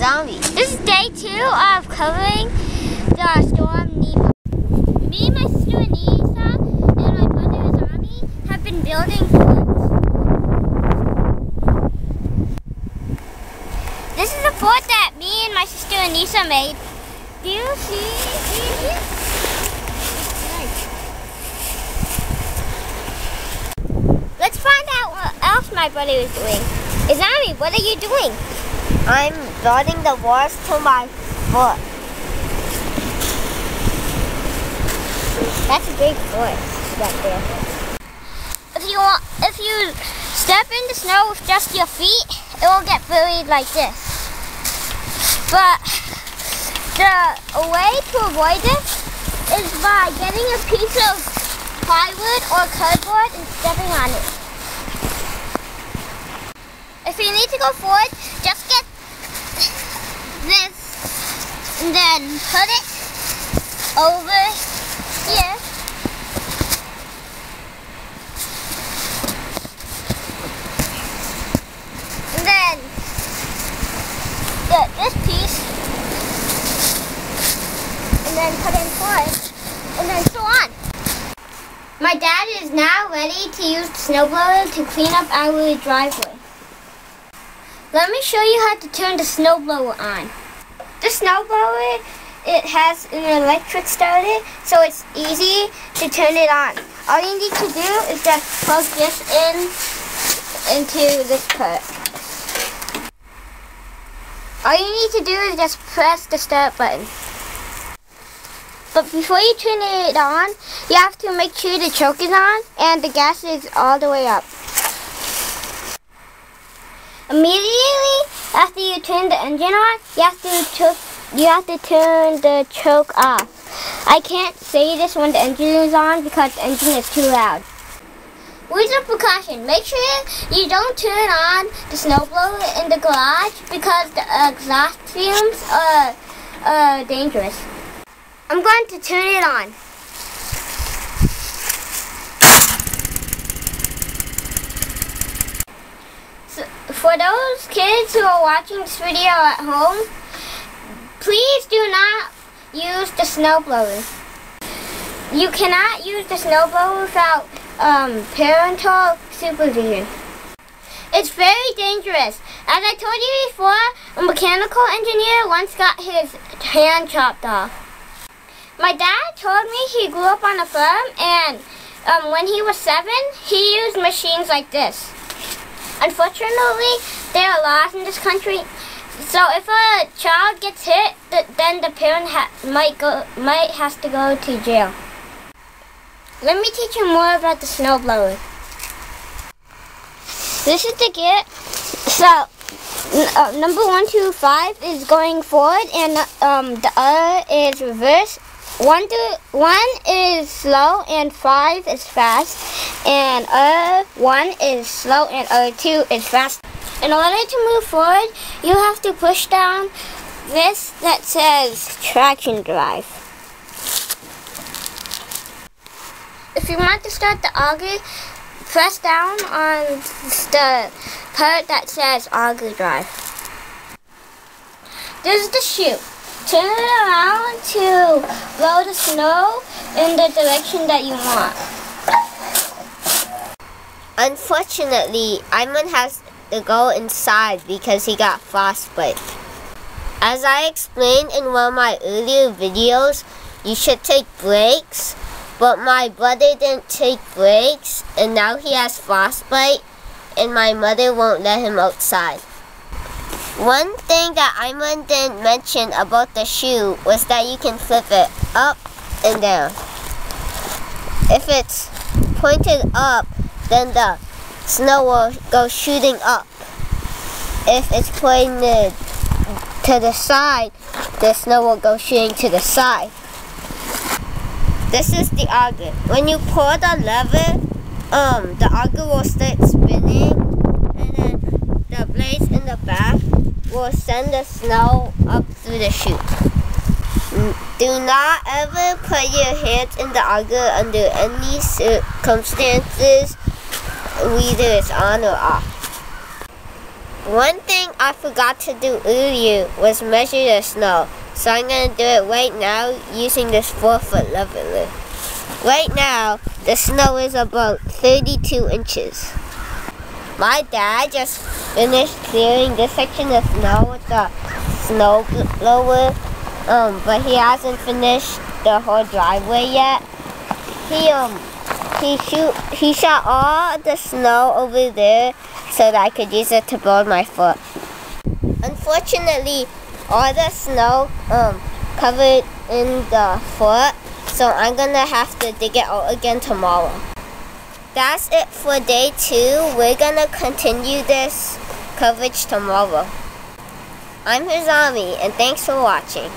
Hizami. This is day 2 of covering the storm Nemo. Me, my sister Anissa, and my brother Hizami have been building forts. This is a fort that me and my sister Anissa made. Do you see it? Let's find out what else my brother is doing. Hizami, what are you doing? I'm building the walls to my fort. That's a big fort right there. If you step in the snow with just your feet, it will get buried like this. But the way to avoid this is by getting a piece of plywood or cardboard and stepping on it. If you need to go forward, just get this and then put it over here. And then get this piece and then put in forward and then so on. My dad is now ready to use the snowblower to clean up our driveway. Let me show you how to turn the snowblower on. The snowblower, it has an electric starter, so it's easy to turn it on. All you need to do is just plug this into this part. All you need to do is just press the start button. But before you turn it on, you have to make sure the choke is on and the gas is all the way up. Immediately after you turn the engine on, you have to turn the choke off. I can't say this when the engine is on because the engine is too loud. Words of precaution: make sure you don't turn on the snowblower in the garage because the exhaust fumes are dangerous. I'm going to turn it on. For those kids who are watching this video at home, please do not use the snowblower. You cannot use the snowblower without parental supervision. It's very dangerous. As I told you before, a mechanical engineer once got his hand chopped off. My dad told me he grew up on a farm and when he was 7, he used machines like this. Unfortunately, there are laws in this country, so if a child gets hit, then the parent might have to go to jail. Let me teach you more about the snowblower. This is the gear. So, number 1 to 5 is going forward, and the other is reverse. 1 is slow and 5 is fast, and 1 is slow and 2 is fast. In order to move forward, you have to push down this that says traction drive. If you want to start the auger, press down on the part that says auger drive. This is the chute. Turn it around to blow the snow in the direction that you want. Unfortunately, Aiman has to go inside because he got frostbite. As I explained in one of my earlier videos, you should take breaks, but my brother didn't take breaks and now he has frostbite and my mother won't let him outside. One thing that Aiman didn't mention about the shoe was that you can flip it up and down. If it's pointed up, then the snow will go shooting up. If it's pointed to the side, the snow will go shooting to the side. This is the auger. When you pull the lever, the auger will start spinning, and then the blades in the back will send the snow up through the chute. Do not ever put your hands in the auger under any circumstances, whether it's on or off. One thing I forgot to do earlier was measure the snow. So I'm going to do it right now using this 4-foot leveler. Right now, the snow is about 32 inches. My dad just finished clearing this section of snow with the snow blower, but he hasn't finished the whole driveway yet. He shot all the snow over there so that I could use it to build my foot. Unfortunately, all the snow covered in the foot, so I'm gonna have to dig it out again tomorrow. That's it for day 2. We're gonna continue this coverage tomorrow. I'm Hizami, and thanks for watching.